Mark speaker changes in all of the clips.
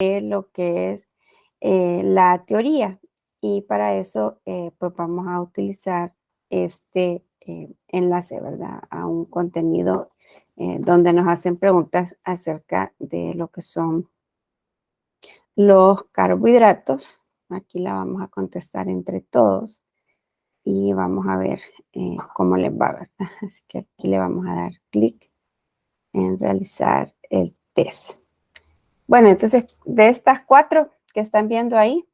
Speaker 1: lo que es la teoría. Y para eso, pues vamos a utilizar este enlace, ¿verdad? A un contenido donde nos hacen preguntas acerca de lo que son los carbohidratos. Aquí la vamos a contestar entre todos y vamos a ver cómo les va, ¿verdad? Así que aquí le vamos a dar clic en realizar el test. Bueno, entonces, de estas 4 que están viendo ahí,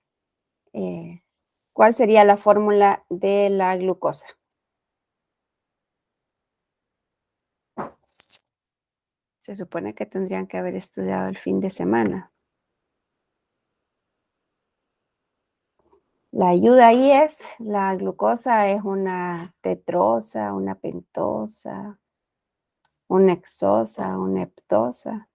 Speaker 1: ¿cuál sería la fórmula de la glucosa? Se supone que tendrían que haber estudiado el fin de semana. La ayuda ahí es, la glucosa es una tetrosa, una pentosa, una hexosa, una heptosa.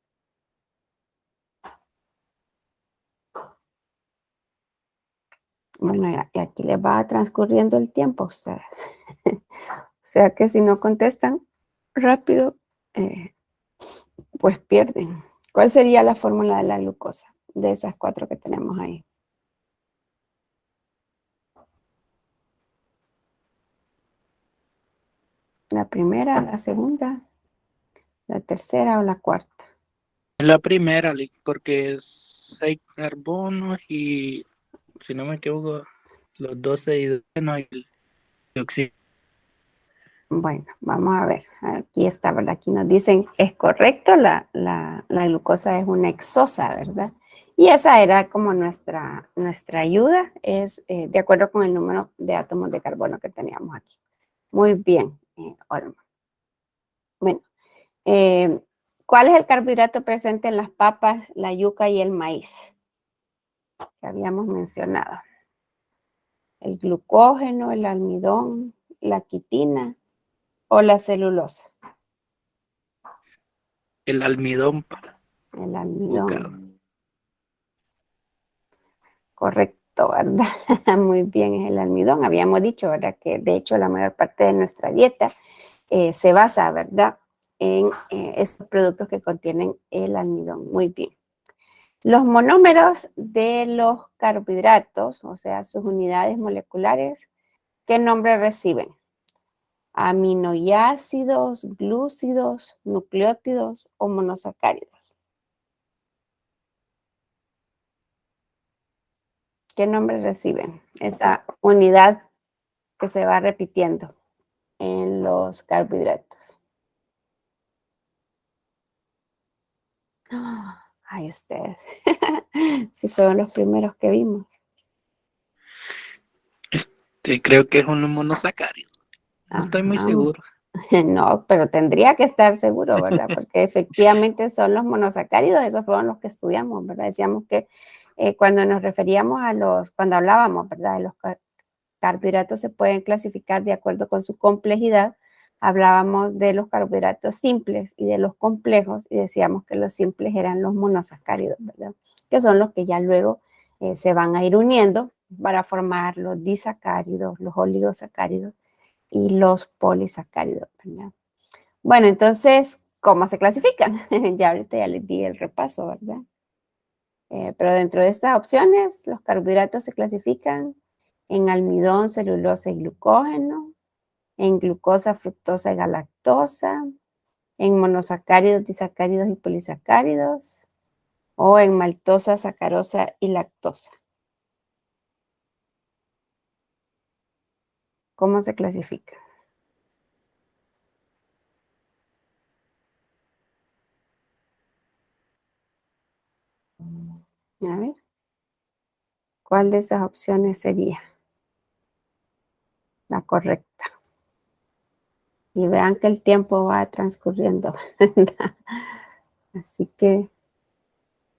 Speaker 1: Bueno, y aquí les va transcurriendo el tiempo a ustedes. O sea que si no contestan rápido, pues pierden. ¿Cuál sería la fórmula de la glucosa de esas 4 que tenemos ahí? ¿La primera, la segunda, la tercera o la cuarta?
Speaker 2: La primera, porque es 6 carbonos y, si no me equivoco, los 12 hidrógenos y el oxígeno.
Speaker 1: Bueno, vamos a ver. Aquí está, ¿verdad? Aquí nos dicen, es correcto, la glucosa es una hexosa, ¿verdad? Y esa era como nuestra ayuda, es de acuerdo con el número de átomos de carbono que teníamos aquí. Muy bien, Olma. Bueno, ¿cuál es el carbohidrato presente en las papas, la yuca y el maíz? Que habíamos mencionado. El glucógeno, el almidón, la quitina o la celulosa.
Speaker 2: El almidón
Speaker 1: El
Speaker 2: bucado.
Speaker 1: almidón. Correcto, ¿verdad? Muy bien, es el almidón. Habíamos dicho, ¿verdad? Que de hecho la mayor parte de nuestra dieta se basa, ¿verdad? En esos productos que contienen el almidón. Muy bien. Los monómeros de los carbohidratos, o sea, sus unidades moleculares, ¿qué nombre reciben? Aminoácidos, glúcidos, nucleótidos o monosacáridos. ¿Qué nombre reciben? Esa unidad que se va repitiendo en los carbohidratos. Ay, ustedes. Si fueron los primeros que vimos.
Speaker 2: Creo que es un monosacárido. No estoy muy
Speaker 1: Ajá.
Speaker 2: seguro.
Speaker 1: No, pero tendría que estar seguro, ¿verdad? Porque efectivamente son los monosacáridos, esos fueron los que estudiamos, ¿verdad? Decíamos que cuando nos referíamos cuando hablábamos, ¿verdad? De los carbohidratos se pueden clasificar de acuerdo con su complejidad. Hablábamos de los carbohidratos simples y de los complejos y decíamos que los simples eran los monosacáridos, ¿verdad? Que son los que ya luego se van a ir uniendo para formar los disacáridos, los oligosacáridos y los polisacáridos, ¿verdad? Bueno, entonces, ¿cómo se clasifican? Ya ahorita ya les di el repaso, ¿verdad? Pero dentro de estas opciones, los carbohidratos se clasifican en almidón, celulosa y glucógeno, en glucosa, fructosa y galactosa, en monosacáridos, disacáridos y polisacáridos, o en maltosa, sacarosa y lactosa. ¿Cómo se clasifica? A ver, ¿cuál de esas opciones sería la correcta? Y vean que el tiempo va transcurriendo, ¿verdad? Así que,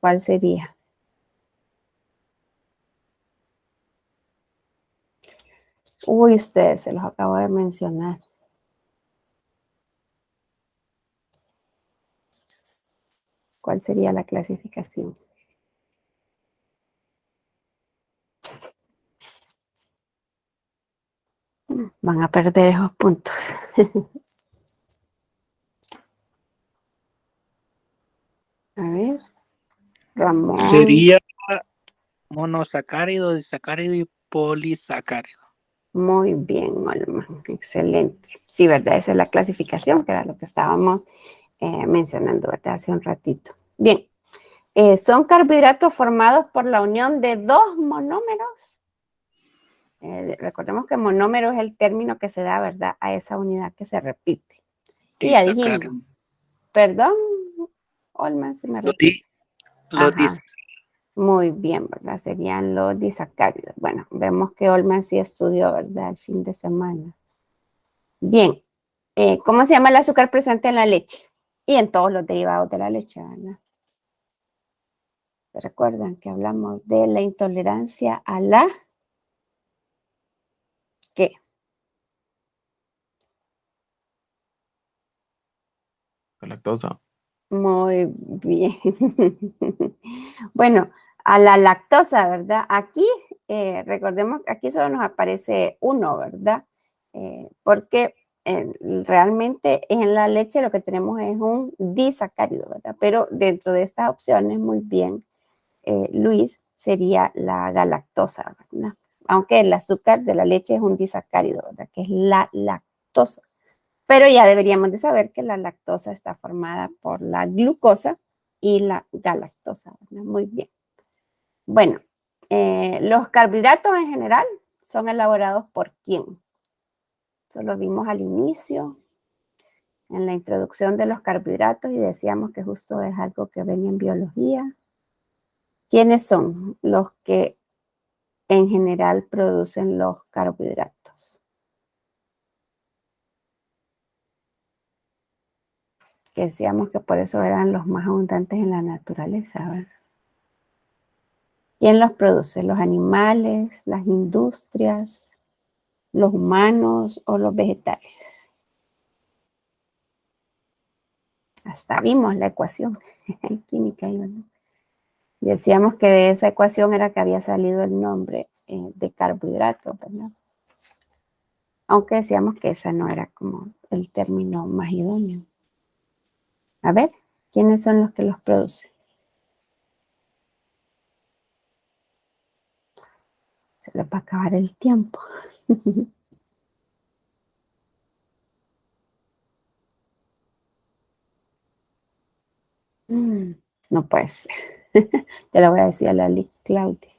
Speaker 1: ¿cuál sería? Uy, ustedes, se los acabo de mencionar. ¿Cuál sería la clasificación? Van a perder esos puntos. A ver, Ramón.
Speaker 2: Sería monosacárido, disacárido y polisacárido.
Speaker 1: Muy bien, Olma. Excelente. Sí, ¿verdad? Esa es la clasificación, que era lo que estábamos mencionando, ¿verdad? Hace un ratito. Bien. Son carbohidratos formados por la unión de dos monómeros. Recordemos que monómero es el término que se da, ¿verdad? A esa unidad que se repite. Y ya dijimos, perdón, Olma, si me repite.
Speaker 2: Los
Speaker 1: Ajá, muy bien, ¿verdad? Serían los disacáridos. Bueno, vemos que Olma sí estudió, ¿verdad? El fin de semana. Bien, ¿cómo se llama el azúcar presente en la leche? Y en todos los derivados de la leche, ¿verdad? Recuerdan que hablamos de la intolerancia a la... ¿Qué?
Speaker 3: La lactosa.
Speaker 1: Muy bien. Bueno, a la lactosa, ¿verdad? Aquí, recordemos que aquí solo nos aparece uno, ¿verdad? Porque realmente en la leche lo que tenemos es un disacárido, ¿verdad? Pero dentro de estas opciones, muy bien, Luis, sería la galactosa, ¿verdad? Aunque el azúcar de la leche es un disacárido, ¿verdad? Que es la lactosa. Pero ya deberíamos de saber que la lactosa está formada por la glucosa y la galactosa, ¿verdad? Muy bien. Bueno, los carbohidratos en general son elaborados por quién. Eso lo vimos al inicio, en la introducción de los carbohidratos, y decíamos que justo es algo que ven en biología. ¿Quiénes son los que en general producen los carbohidratos? Que decíamos que por eso eran los más abundantes en la naturaleza, ¿verdad? ¿Quién los produce? ¿Los animales, las industrias, los humanos o los vegetales? Hasta vimos la ecuación en química. Decíamos que de esa ecuación era que había salido el nombre de carbohidratos, ¿verdad? Aunque decíamos que esa no era como el término más idóneo. A ver, ¿quiénes son los que los producen? Se les va a acabar el tiempo. No puede ser. Te la voy a decir a la Claudia,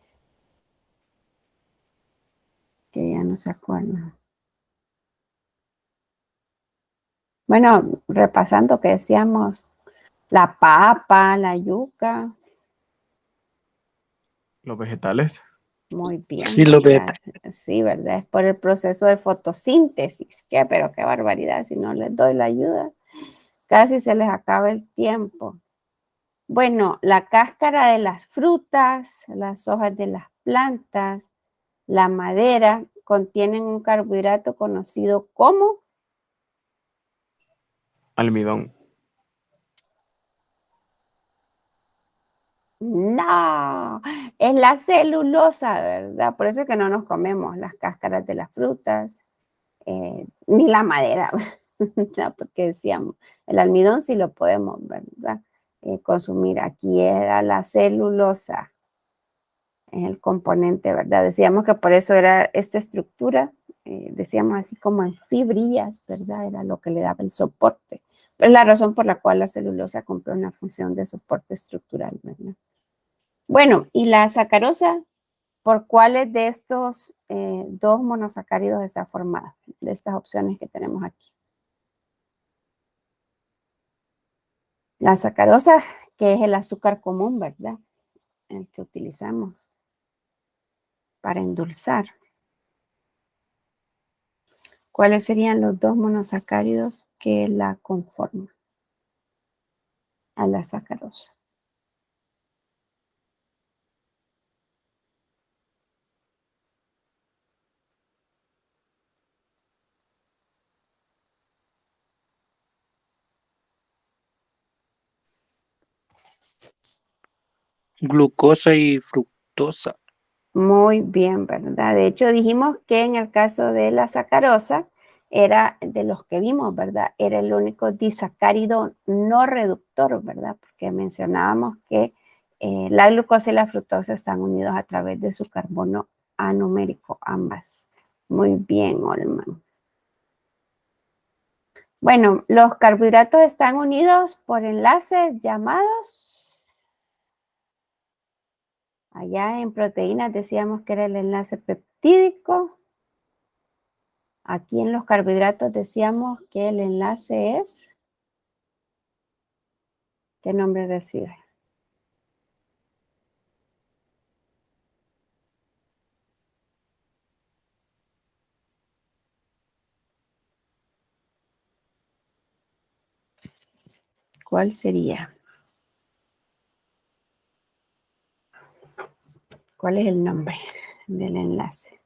Speaker 1: que ya no se acuerda. Bueno, repasando que decíamos la papa, la yuca.
Speaker 3: Los vegetales.
Speaker 1: Muy bien,
Speaker 2: Sí, los
Speaker 1: ¿verdad?
Speaker 2: beta.
Speaker 1: Sí, ¿verdad? Es por el proceso de fotosíntesis. ¿Qué? Pero qué barbaridad, si no les doy la ayuda, casi se les acaba el tiempo. Bueno, la cáscara de las frutas, las hojas de las plantas, la madera, contienen un carbohidrato conocido como...
Speaker 3: Almidón.
Speaker 1: No, es la celulosa, ¿verdad? Por eso es que no nos comemos las cáscaras de las frutas, ni la madera, ¿verdad? Porque decíamos, el almidón sí lo podemos, ¿verdad? Consumir. Aquí era la celulosa, es el componente, ¿verdad? Decíamos que por eso era esta estructura, decíamos así como en fibrillas, ¿verdad? Era lo que le daba el soporte. Pero es la razón por la cual la celulosa cumple una función de soporte estructural, ¿verdad? Bueno, y la sacarosa, ¿por cuáles de estos dos monosacáridos está formada? De estas opciones que tenemos aquí. La sacarosa, que es el azúcar común, ¿verdad? El que utilizamos para endulzar. ¿Cuáles serían los dos monosacáridos que la conforman a la sacarosa?
Speaker 2: Glucosa y fructosa.
Speaker 1: Muy bien, ¿verdad? De hecho, dijimos que en el caso de la sacarosa, era de los que vimos, ¿verdad? Era el único disacárido no reductor, ¿verdad? Porque mencionábamos que La glucosa y la fructosa están unidos a través de su carbono anumérico, ambas. Muy bien, Olman. Bueno, los carbohidratos están unidos por enlaces llamados, allá en proteínas decíamos que era el enlace peptídico. Aquí en los carbohidratos decíamos que el enlace es, ¿qué nombre recibe? ¿Cuál sería? ¿Cuál es el nombre del enlace?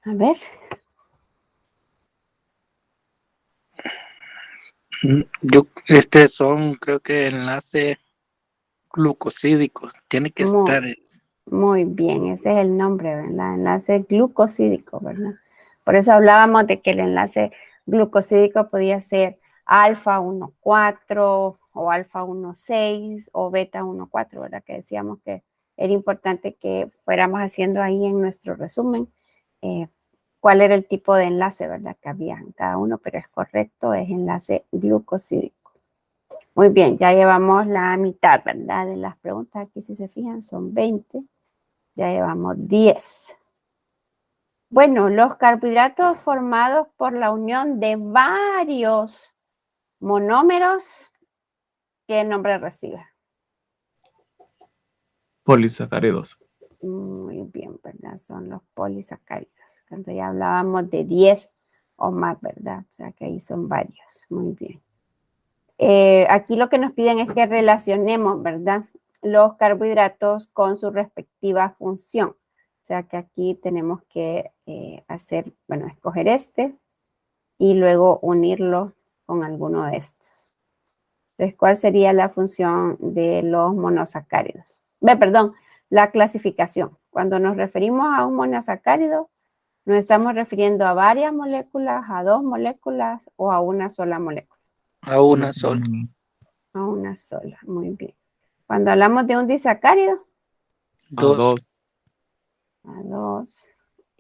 Speaker 1: A ver.
Speaker 2: Creo que enlaces glucosídicos. Tiene que estar.
Speaker 1: Muy bien, ese es el nombre, ¿verdad? Enlace glucosídico, ¿verdad? Por eso hablábamos de que el enlace glucosídico podía ser alfa 1,4 o alfa 1,6 o beta 1,4, ¿verdad? Que decíamos que era importante que fuéramos haciendo ahí en nuestro resumen cuál era el tipo de enlace, ¿verdad? Que había en cada uno, pero es correcto, es enlace glucosídico. Muy bien, ya llevamos la mitad, ¿verdad? De las preguntas aquí, si se fijan, son 20. Ya llevamos 10. Bueno, los carbohidratos formados por la unión de varios monómeros, ¿qué nombre recibe?
Speaker 3: Polisacáridos.
Speaker 1: Muy bien, ¿verdad? Son los polisacáridos. Cuando ya hablábamos de 10 o más, ¿verdad? O sea que ahí son varios. Muy bien. Aquí lo que nos piden es que relacionemos, ¿verdad? Los carbohidratos con su respectiva función. O sea que aquí tenemos que escoger este y luego unirlo con alguno de estos. Entonces, ¿cuál sería la función de los monosacáridos? La clasificación. Cuando nos referimos a un monosacárido, nos estamos refiriendo a varias moléculas, a 2 moléculas o a una sola molécula.
Speaker 2: A una sola.
Speaker 1: A una sola, muy bien. Cuando hablamos de un disacárido,
Speaker 3: A dos.
Speaker 1: a 2.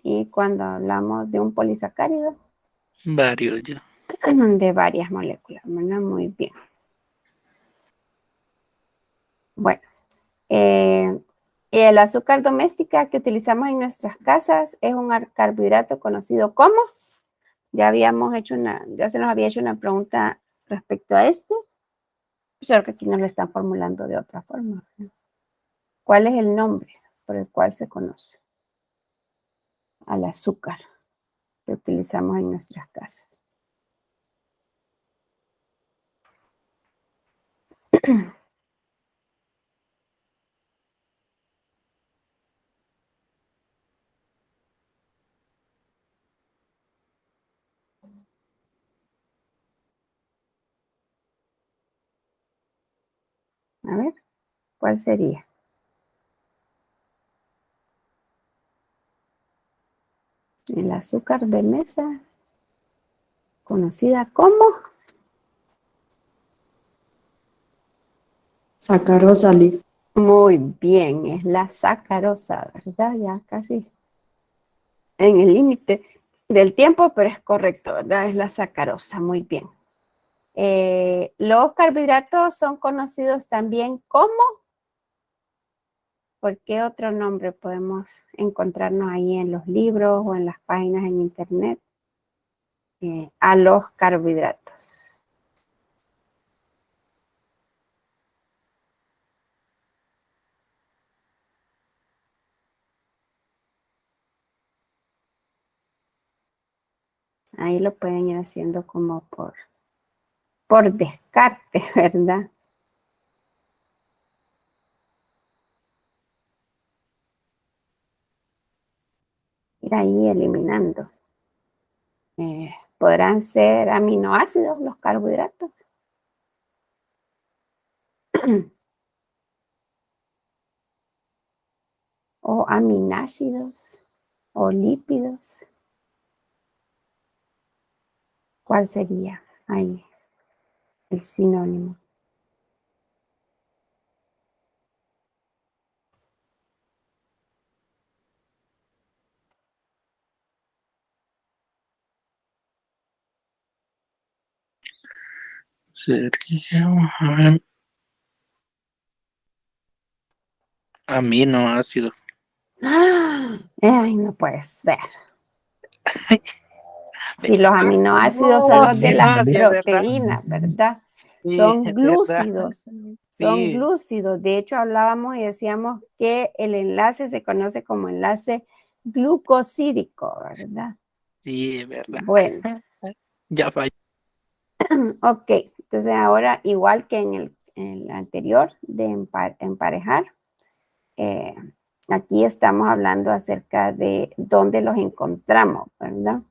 Speaker 1: Y cuando hablamos de un polisacárido,
Speaker 2: Varios ya.
Speaker 1: de varias moléculas, ¿verdad? Muy bien. Bueno, el azúcar doméstica que utilizamos en nuestras casas es un carbohidrato conocido como, ya se nos había hecho una pregunta respecto a este, solo que aquí nos lo están formulando de otra forma. ¿Cuál es el nombre por el cual se conoce al azúcar que utilizamos en nuestras casas? A ver, ¿cuál sería? El azúcar de mesa, conocida como
Speaker 4: Sacarosa, Lee.
Speaker 1: muy bien, es la sacarosa, ¿verdad? Ya casi en el límite del tiempo, pero es correcto, ¿verdad? Es la sacarosa, muy bien. Los carbohidratos son conocidos también como, ¿por qué otro nombre podemos encontrarnos ahí en los libros o en las páginas en internet? A los carbohidratos. Ahí lo pueden ir haciendo como por descarte, ¿verdad? Ir ahí eliminando. Podrán ser aminoácidos los carbohidratos. o aminoácidos o lípidos. ¿Cuál sería ahí el sinónimo?
Speaker 2: Sería, a ver, aminoácidos.
Speaker 1: ¡Ah! Ay, no puede ser. Si los
Speaker 2: ¿Verdad?
Speaker 1: aminoácidos son
Speaker 2: No,
Speaker 1: los de
Speaker 2: sí,
Speaker 1: las
Speaker 2: no, sí es verdad.
Speaker 1: proteínas, ¿verdad?
Speaker 2: Sí,
Speaker 1: Son
Speaker 2: es verdad.
Speaker 1: glúcidos. Son
Speaker 2: Sí,
Speaker 1: glúcidos. De hecho, hablábamos y decíamos que el enlace se conoce como enlace glucosídico, ¿verdad?
Speaker 2: sí, es verdad.
Speaker 1: Bueno,
Speaker 2: Ya fallé.
Speaker 1: ok. Entonces ahora, igual que en el anterior de emparejar, eh, aquí estamos hablando acerca de dónde los encontramos, ¿verdad?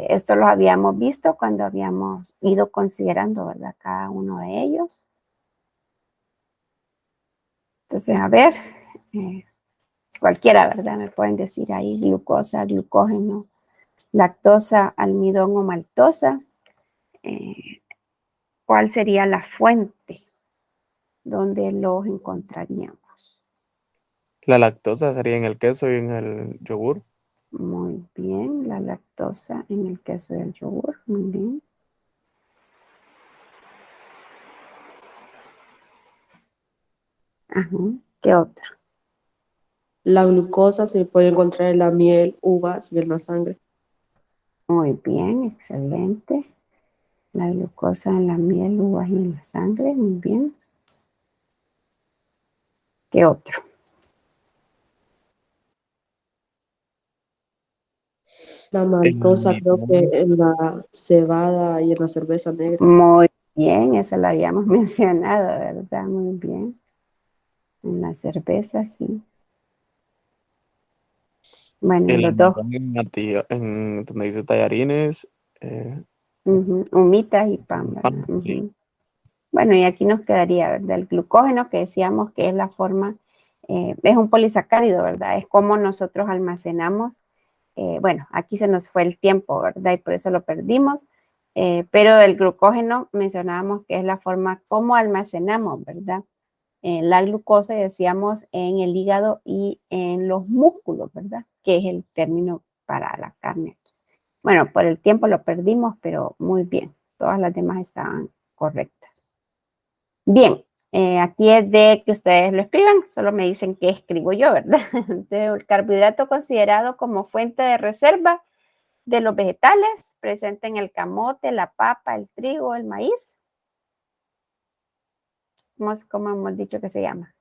Speaker 1: Esto lo habíamos visto cuando habíamos ido considerando, ¿verdad? Cada uno de ellos. Entonces, a ver, eh, cualquiera, ¿verdad? Me pueden decir ahí glucosa, glucógeno, lactosa, almidón o maltosa. ¿Cuál sería la fuente donde los encontraríamos?
Speaker 3: La lactosa sería en el queso y en el yogur.
Speaker 1: Muy bien, la lactosa en el queso y el yogur. Muy bien. Ajá. ¿Qué otro?
Speaker 4: La glucosa se puede encontrar en la miel, uvas y en la sangre.
Speaker 1: Muy bien, excelente. La glucosa en la miel, uvas y en la sangre. Muy bien. ¿Qué otro?
Speaker 4: La
Speaker 3: El
Speaker 4: maltosa creo que
Speaker 3: almidón.
Speaker 4: en la cebada y en la cerveza negra.
Speaker 1: Muy bien, eso lo habíamos mencionado, ¿verdad? Muy bien. En la cerveza, sí. Bueno,
Speaker 3: El
Speaker 1: los dos,
Speaker 3: almidón en donde dice tallarines. eh,
Speaker 1: humitas y pan, ¿verdad?
Speaker 3: Pan, sí.
Speaker 1: Bueno, y aquí nos quedaría, ¿verdad? El glucógeno, que decíamos que es la forma, es un polisacárido, ¿verdad? Es como nosotros almacenamos. Bueno, aquí se nos fue el tiempo, ¿verdad? Y por eso lo perdimos. Pero el glucógeno mencionábamos que es la forma como almacenamos, ¿verdad? La glucosa, decíamos, en el hígado y en los músculos, ¿verdad? Que es el término para la carne. Bueno, por el tiempo lo perdimos, pero muy bien. Todas las demás estaban correctas. Bien, aquí es de que ustedes lo escriban, solo me dicen qué escribo yo, ¿verdad? Entonces, el carbohidrato considerado como fuente de reserva de los vegetales, presente en el camote, la papa, el trigo, el maíz. ¿Cómo hemos dicho que se llama?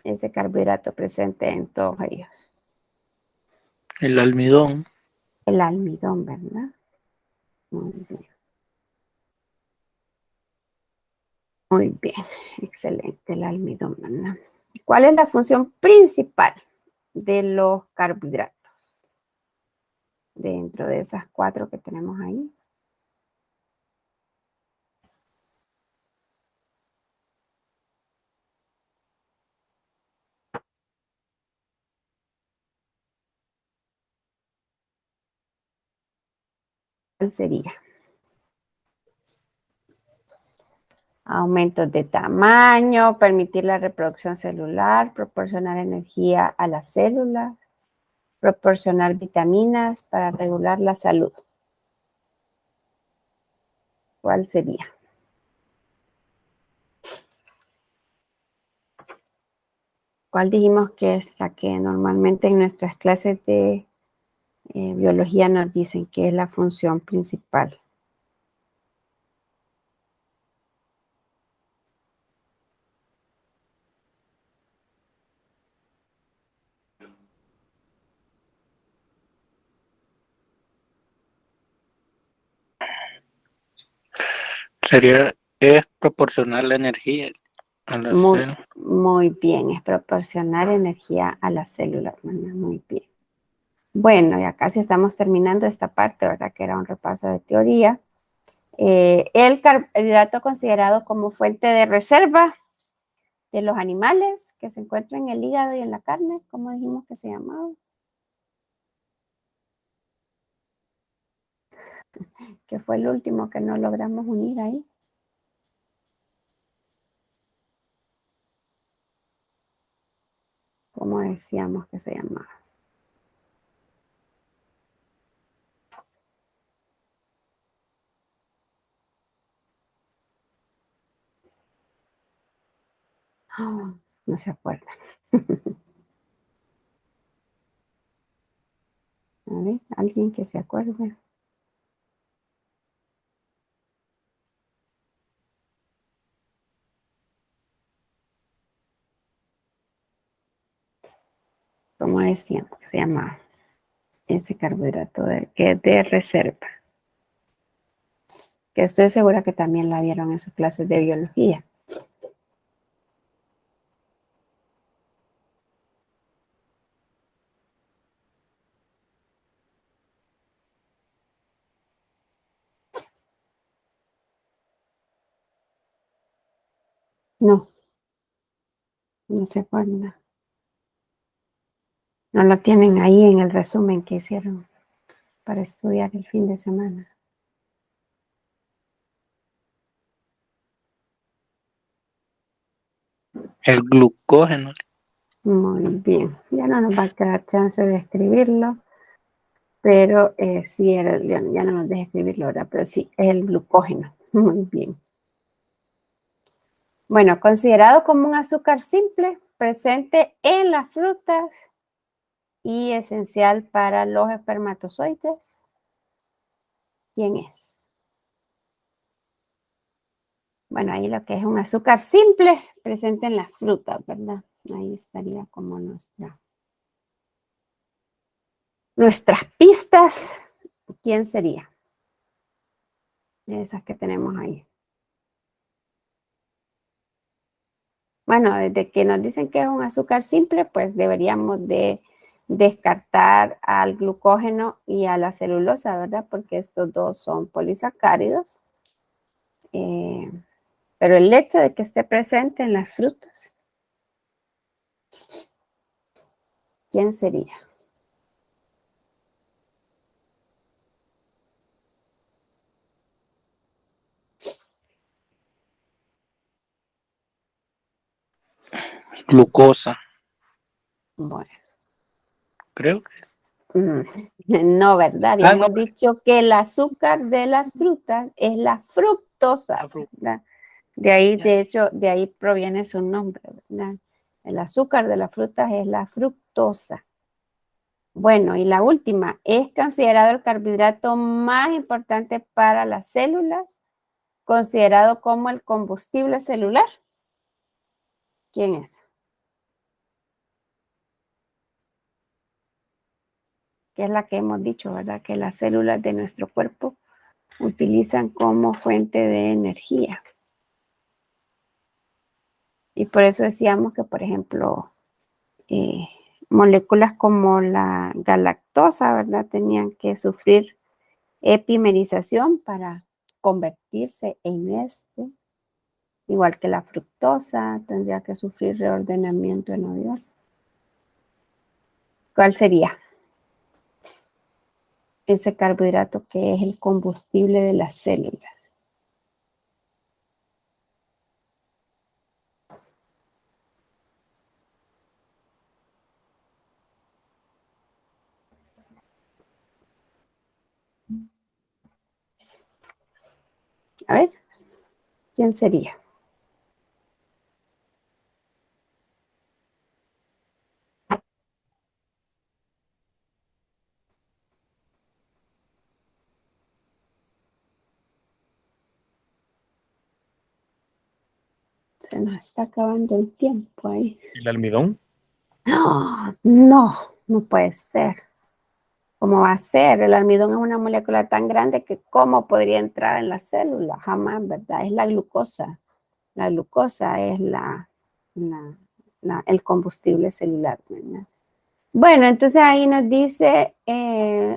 Speaker 1: Ese carbohidrato presente en todos ellos.
Speaker 2: El almidón.
Speaker 1: El almidón, ¿verdad? Muy bien. Muy bien, excelente el almidón, ¿verdad? ¿Cuál es la función principal de los carbohidratos? Dentro de esas 4 que tenemos ahí. ¿Cuál sería? Aumentos de tamaño, permitir la reproducción celular, proporcionar energía a las células, proporcionar vitaminas para regular la salud. ¿Cuál sería? ¿Cuál dijimos que es la que normalmente en nuestras clases de biología nos dicen que es la función principal?
Speaker 2: Es proporcionar la energía a la
Speaker 1: Muy,
Speaker 2: célula.
Speaker 1: muy bien, es proporcionar energía a las células, ¿verdad? Muy bien. Bueno, ya casi estamos terminando esta parte, ¿verdad? Que era un repaso de teoría. El carbohidrato considerado como fuente de reserva de los animales que se encuentran en el hígado y en la carne, como dijimos que se llamaba. Que fue el último que no logramos unir ahí. ¿Cómo decíamos que se llamaba? Oh, no se acuerda. A ver, alguien que se acuerde. ¿Cómo decíamos que se llamaba? Ese carbohidrato que es de reserva. Que estoy segura que también la vieron en sus clases de biología. No, no se acuerda. No lo tienen ahí en el resumen que hicieron para estudiar el fin de semana.
Speaker 2: El glucógeno.
Speaker 1: Muy bien. Ya no nos va a quedar chance de escribirlo, pero sí, ya no nos deja escribirlo ahora, pero sí, el glucógeno. Muy bien. Bueno, considerado como un azúcar simple, presente en las frutas y esencial para los espermatozoides. ¿Quién es? Bueno, ahí lo que es un azúcar simple presente en las frutas, ¿verdad? Ahí estaría como nuestras pistas. ¿Quién sería? Esas que tenemos ahí. Bueno, desde que nos dicen que es un azúcar simple, pues deberíamos de descartar al glucógeno y a la celulosa, ¿verdad? Porque estos dos son polisacáridos. Pero el hecho de que esté presente en las frutas, ¿quién sería?
Speaker 2: Glucosa,
Speaker 1: Bueno,
Speaker 2: creo que.
Speaker 1: no, ¿verdad?
Speaker 2: No,
Speaker 1: Habíamos dicho que el azúcar de las frutas es la fructosa, ¿verdad? De ahí, de hecho, de ahí proviene su nombre, ¿verdad? El azúcar de las frutas es la fructosa. Bueno, y la última, es considerado el carbohidrato más importante para las células, considerado como el combustible celular. ¿Quién es? Que es la que hemos dicho, ¿verdad? Que las células de nuestro cuerpo utilizan como fuente de energía. Y por eso decíamos que, por ejemplo, moléculas como la galactosa, ¿verdad? Tenían que sufrir epimerización para convertirse en este. Igual que la fructosa, tendría que sufrir reordenamiento enodiol. ¿Cuál sería? Ese carbohidrato que es el combustible de las células. A ver, ¿quién sería? Se nos está acabando el tiempo ahí.
Speaker 3: ¿El almidón?
Speaker 1: No, no puede ser. ¿Cómo va a ser? El almidón es una molécula tan grande que ¿cómo podría entrar en la célula? Jamás, ¿verdad? Es la glucosa. La glucosa es el combustible celular, ¿verdad? Bueno, entonces ahí nos dice,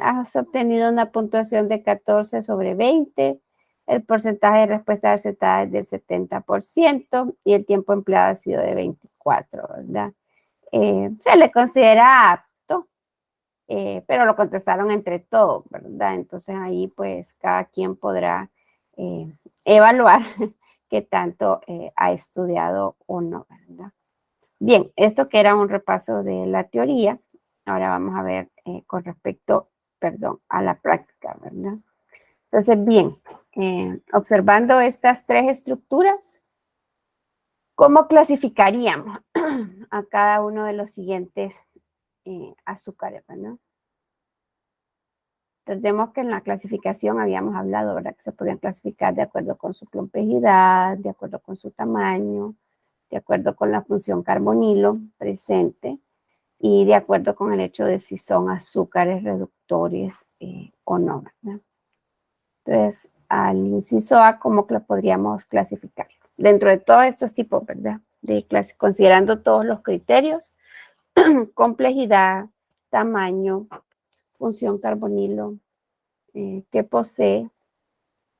Speaker 1: has obtenido una puntuación de 14 sobre 20. el porcentaje de respuesta acertada es del 70% y el tiempo empleado ha sido de 24, ¿verdad? Se le considera apto, pero lo contestaron entre todos, ¿verdad? Entonces ahí pues cada quien podrá evaluar qué tanto ha estudiado o no, ¿verdad? Bien, esto que era un repaso de la teoría, ahora vamos a ver con respecto, perdón, a la práctica, ¿verdad? Entonces, bien, observando estas tres estructuras, ¿cómo clasificaríamos a cada uno de los siguientes azúcares, ¿verdad? Entonces, vemos que en la clasificación habíamos hablado, ¿verdad? Que se podían clasificar de acuerdo con su complejidad, de acuerdo con su tamaño, de acuerdo con la función carbonilo presente y de acuerdo con el hecho de si son azúcares reductores o no, ¿verdad? Entonces, al inciso A, ¿cómo lo podríamos clasificar? Dentro de todos estos tipos, ¿verdad? Considerando todos los criterios, complejidad, tamaño, función carbonilo que posee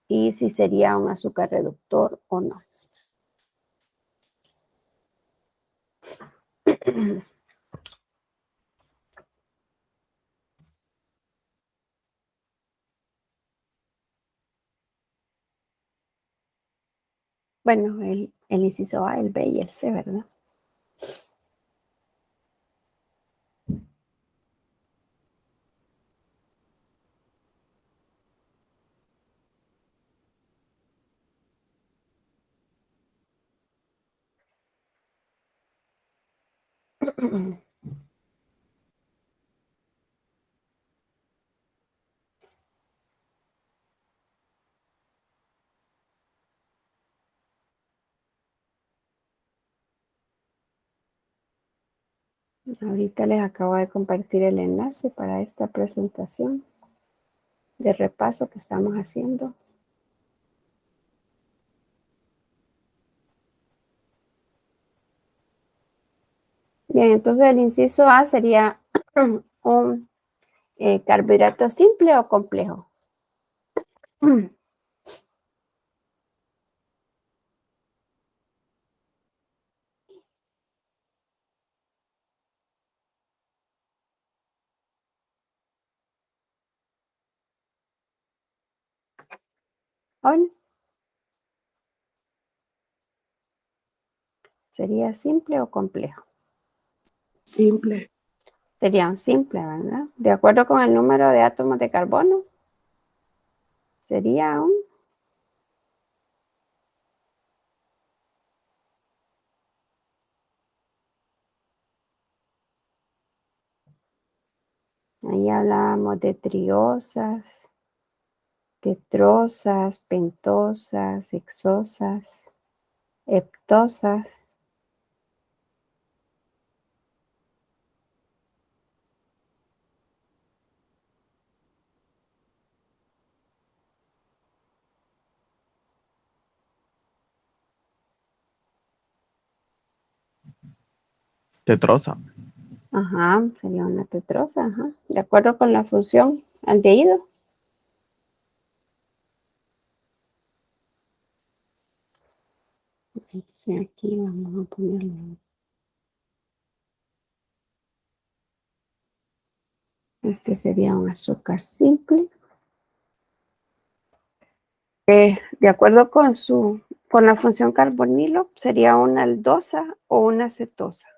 Speaker 1: y si sería un azúcar reductor o no. Bueno, el inciso A, el B y el C, ¿verdad? Ahorita les acabo de compartir el enlace para esta presentación de repaso que estamos haciendo. Bien, entonces el inciso A sería un carbohidrato simple o complejo. ¿Jóvenes? ¿Sería simple o complejo?
Speaker 4: Simple.
Speaker 1: Sería un simple, ¿verdad? De acuerdo con el número de átomos de carbono, sería un... Ahí hablábamos de triosas, tetrosas, pentosas, hexosas, heptosas.
Speaker 3: Tetrosa.
Speaker 1: Ajá, sería una tetrosa, ajá. De acuerdo con la función aldehído. Entonces aquí vamos a ponerlo. Este sería un azúcar simple. De acuerdo con la función carbonilo, sería una aldosa o una cetosa.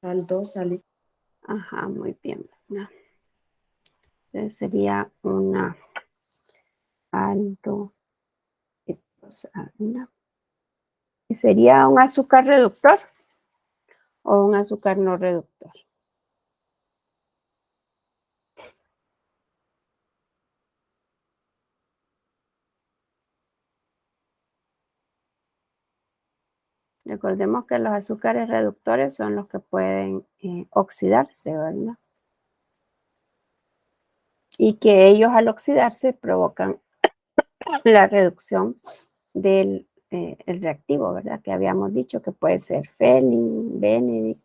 Speaker 4: Aldosa.
Speaker 1: Ajá, muy bien. ¿No? Entonces sería una aldosa, ¿no? ¿Y sería un azúcar reductor o un azúcar no reductor? Recordemos que los azúcares reductores son los que pueden oxidarse, ¿verdad? Y que ellos al oxidarse provocan la reducción del el reactivo, ¿verdad? Que habíamos dicho que puede ser Felin, Benedict.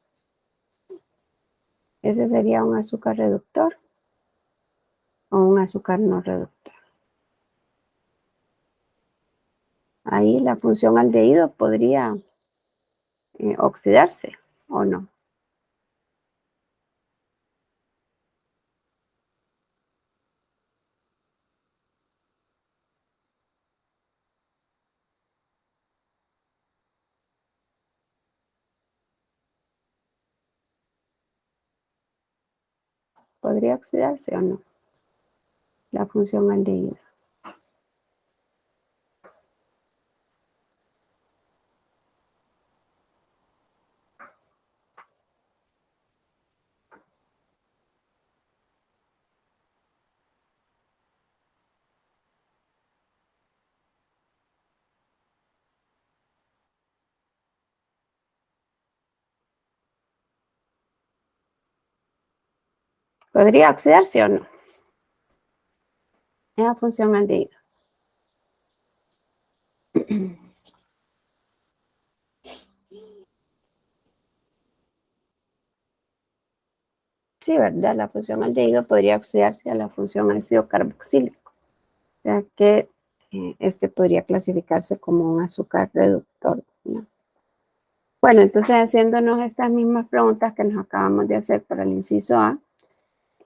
Speaker 1: Ese sería un azúcar reductor o un azúcar no reductor. Ahí la función aldehído podría oxidarse o no. ¿Podría oxidarse o no? La función aldehído. ¿Podría oxidarse o no? Esa función aldehído. Sí, ¿verdad? La función aldehído podría oxidarse a la función ácido carboxílico, ya que este podría clasificarse como un azúcar reductor, ¿no? Bueno, entonces haciéndonos estas mismas preguntas que nos acabamos de hacer para el inciso A,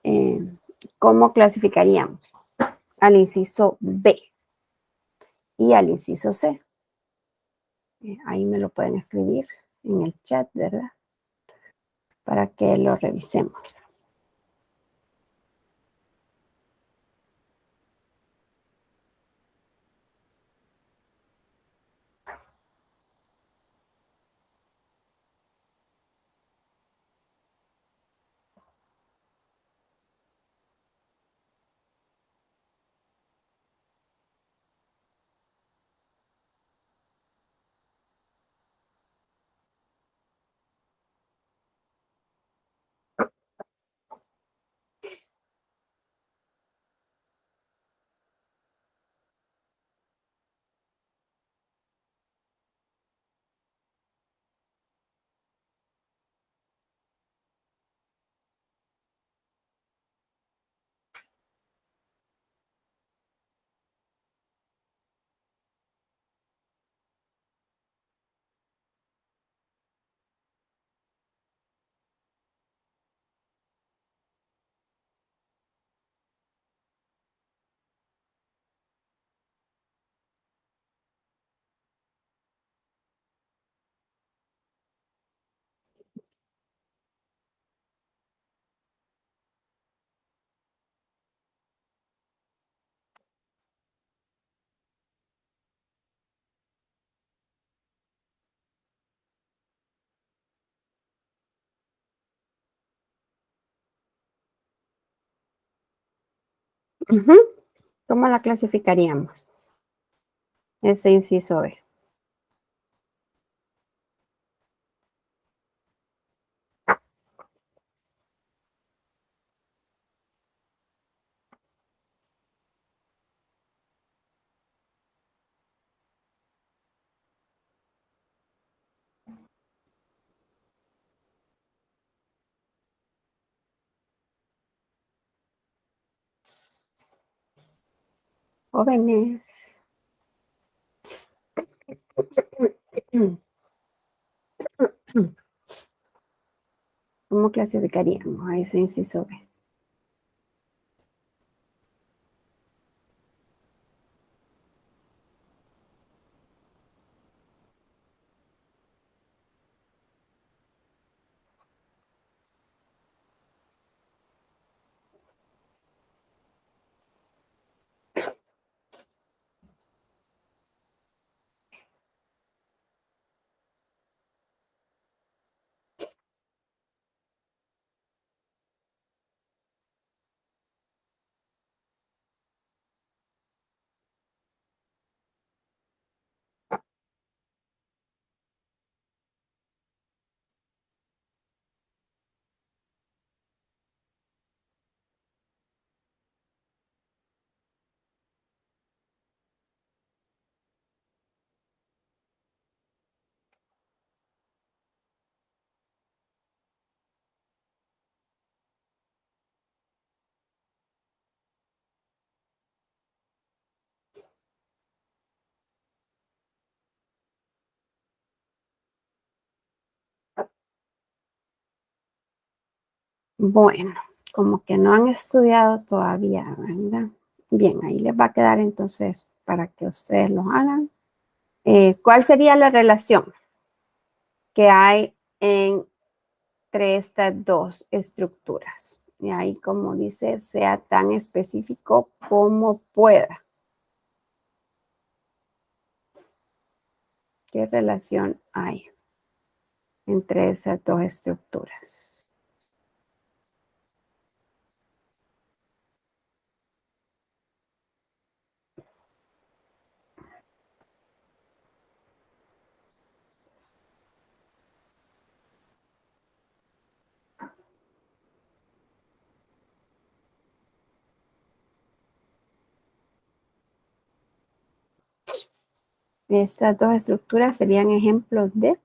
Speaker 1: eh, ¿cómo clasificaríamos al inciso B y al inciso C? Ahí me lo pueden escribir en el chat, ¿verdad? Para que lo revisemos. Ujú. ¿Cómo la clasificaríamos? Ese inciso B. Jóvenes. ¿Cómo clasificaríamos a ese inciso B? Bueno, como que no han estudiado todavía, ¿verdad? Bien, ahí les va a quedar entonces para que ustedes lo hagan. ¿Cuál sería la relación que hay entre estas dos estructuras? Y ahí, como dice, sea tan específico como pueda. ¿Qué relación hay entre esas dos estructuras? Esas dos estructuras serían ejemplos de...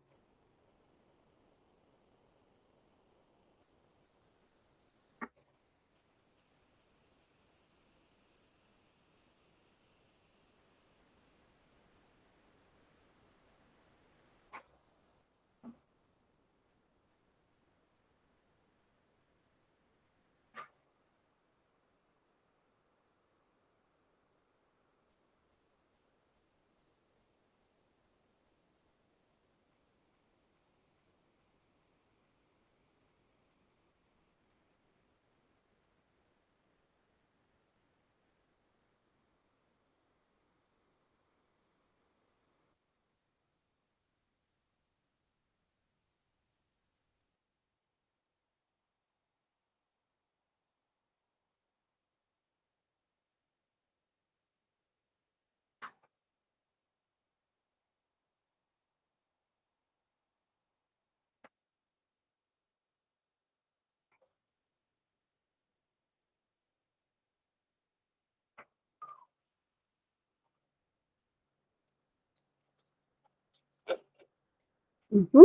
Speaker 1: Ujú.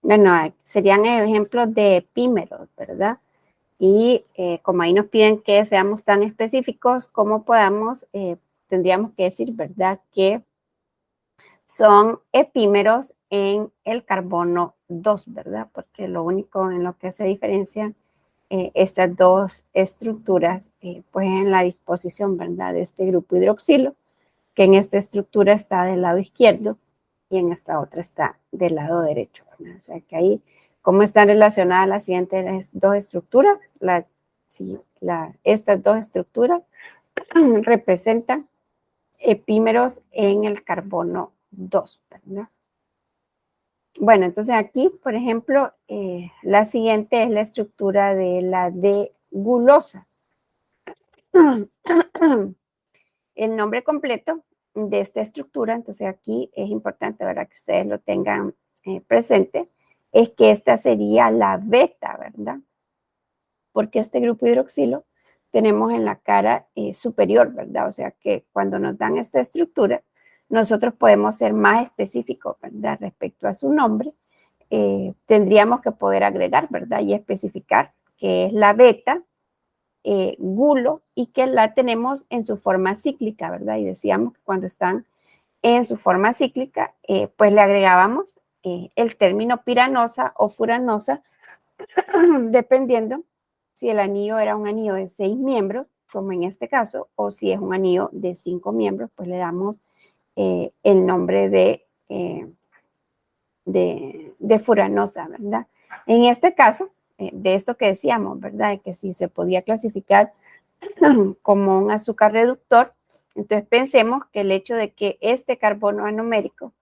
Speaker 1: Bueno, serían ejemplos de epímeros, ¿verdad? Y como ahí nos piden que seamos tan específicos como podamos, tendríamos que decir, ¿verdad? Que son epímeros en el carbono 2, ¿verdad? Porque lo único en lo que se diferencian estas dos estructuras, pues en la disposición, ¿verdad? De este grupo hidroxilo, que en esta estructura está del lado izquierdo y en esta otra está del lado derecho, ¿verdad? O sea que ahí, ¿cómo están relacionadas las siguientes dos estructuras? Estas dos estructuras representan epímeros en el carbono 2, ¿verdad? Bueno, entonces aquí, por ejemplo, la siguiente es la estructura de la D-gulosa. El nombre completo de esta estructura, entonces aquí es importante, ¿verdad? Que ustedes lo tengan presente, es que esta sería la beta, ¿verdad? Porque este grupo hidroxilo tenemos en la cara superior, ¿verdad? O sea que cuando nos dan esta estructura, nosotros podemos ser más específicos, ¿verdad? Respecto a su nombre, tendríamos que poder agregar, ¿verdad? Y especificar que es la beta gulo y que la tenemos en su forma cíclica, ¿verdad? Y decíamos que cuando están en su forma cíclica, pues le agregábamos el término piranosa o furanosa, dependiendo si el anillo era un anillo de 6 miembros, como en este caso, o si es un anillo de 5 miembros, pues le damos el nombre de furanosa, ¿verdad? En este caso, de esto que decíamos, ¿verdad? De que si se podía clasificar como un azúcar reductor, entonces pensemos que el hecho de que este carbono anomérico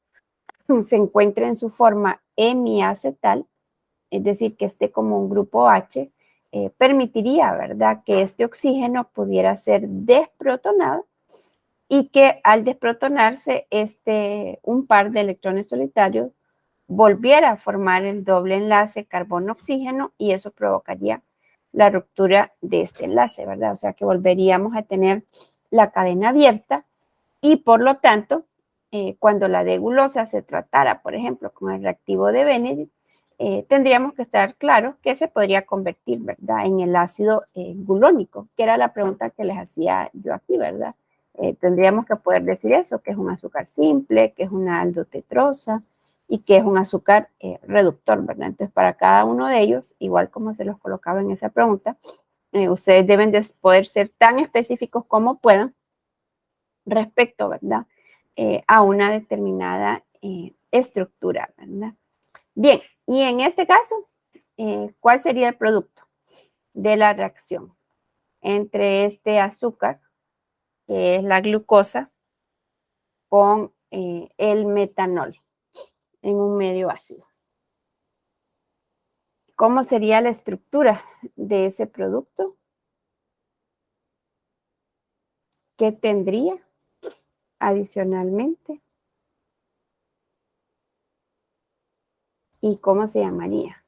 Speaker 1: se encuentre en su forma hemiacetal, es decir, que esté como un grupo H, permitiría, ¿verdad?, que este oxígeno pudiera ser desprotonado y que al desprotonarse un par de electrones solitarios volviera a formar el doble enlace carbono-oxígeno y eso provocaría la ruptura de este enlace, ¿verdad? O sea que volveríamos a tener la cadena abierta y por lo tanto, cuando la D-gulosa se tratara, por ejemplo, con el reactivo de Benedict, tendríamos que estar claros que se podría convertir, ¿verdad?, en el ácido gulónico, que era la pregunta que les hacía yo aquí, ¿verdad? Tendríamos que poder decir eso, que es un azúcar simple, que es una aldotetrosa y que es un azúcar reductor, ¿verdad? Entonces, para cada uno de ellos, igual como se los colocaba en esa pregunta, ustedes deben de poder ser tan específicos como puedan respecto, ¿verdad? A una determinada estructura, ¿verdad? Bien, y en este caso, ¿cuál sería el producto de la reacción entre este azúcar, que es la glucosa, con el metanol en un medio ácido? ¿Cómo sería la estructura de ese producto? ¿Qué tendría adicionalmente? ¿Y cómo se llamaría?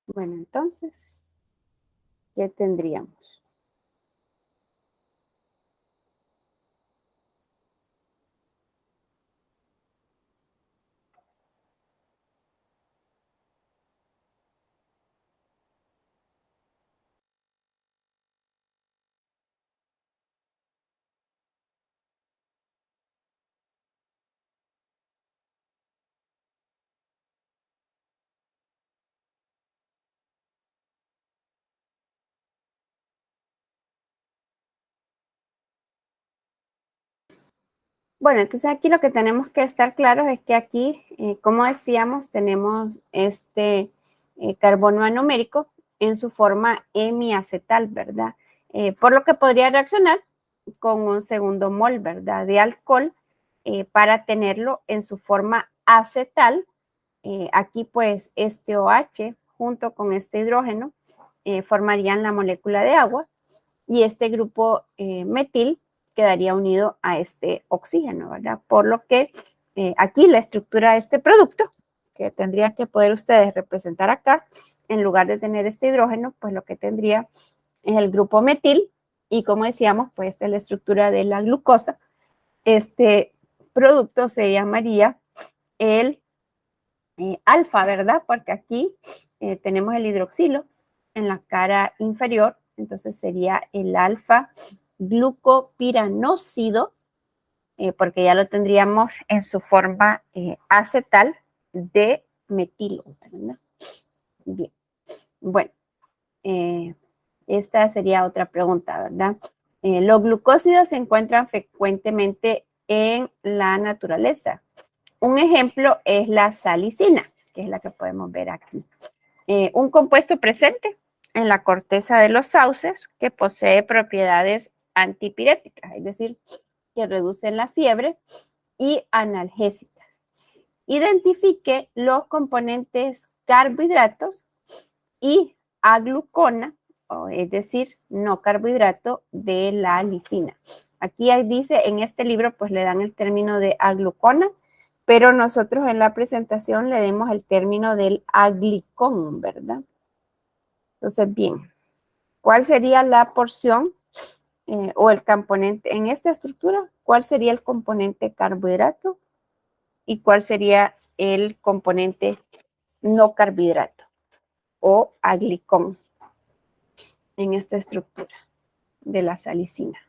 Speaker 1: Bueno, entonces, ¿qué tendríamos? Bueno, entonces aquí lo que tenemos que estar claros es que aquí, como decíamos, tenemos este carbono anomérico en su forma hemiacetal, ¿verdad? Por lo que podría reaccionar con un segundo mol, ¿verdad? De alcohol para tenerlo en su forma acetal. Aquí pues este OH junto con este hidrógeno formarían la molécula de agua y este grupo metil quedaría unido a este oxígeno, ¿verdad? Por lo que aquí la estructura de este producto, que tendrían que poder ustedes representar acá, en lugar de tener este hidrógeno, pues lo que tendría es el grupo metil y como decíamos, pues esta es la estructura de la glucosa. Este producto se llamaría el alfa, ¿verdad? Porque aquí tenemos el hidroxilo en la cara inferior, entonces sería el alfa glucopiranósido, porque ya lo tendríamos en su forma acetal de metilo, ¿verdad? Bien, bueno, esta sería otra pregunta, ¿verdad? Los glucósidos se encuentran frecuentemente en la naturaleza. Un ejemplo es la salicina, que es la que podemos ver aquí. Un compuesto presente en la corteza de los sauces que posee propiedades antipiréticas, es decir, que reducen la fiebre y analgésicas. Identifique los componentes carbohidratos y aglucona, es decir, no carbohidrato de la lisina. Aquí dice, en este libro, pues le dan el término de aglucona, pero nosotros en la presentación le demos el término del aglicón, ¿verdad? Entonces, bien, ¿cuál sería la porción o el componente en esta estructura? ¿Cuál sería el componente carbohidrato y cuál sería el componente no carbohidrato o aglicón en esta estructura de la salicina?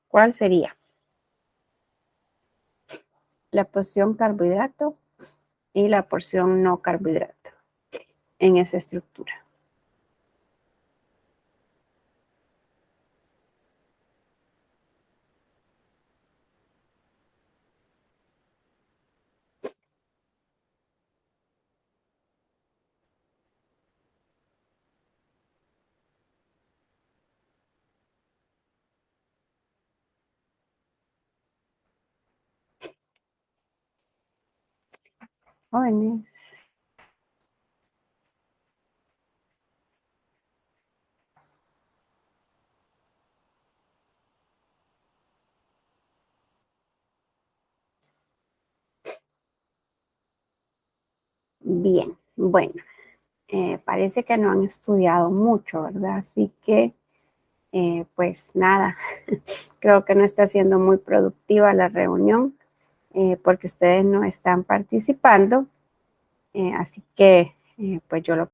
Speaker 1: ¿Cuál sería? La porción carbohidrato y la porción no carbohidrato en esa estructura. jóvenes. Bien, bueno, parece que no han estudiado mucho, ¿verdad? Así que, pues nada, creo que no está siendo muy productiva la reunión porque ustedes no están participando. Así que, pues yo lo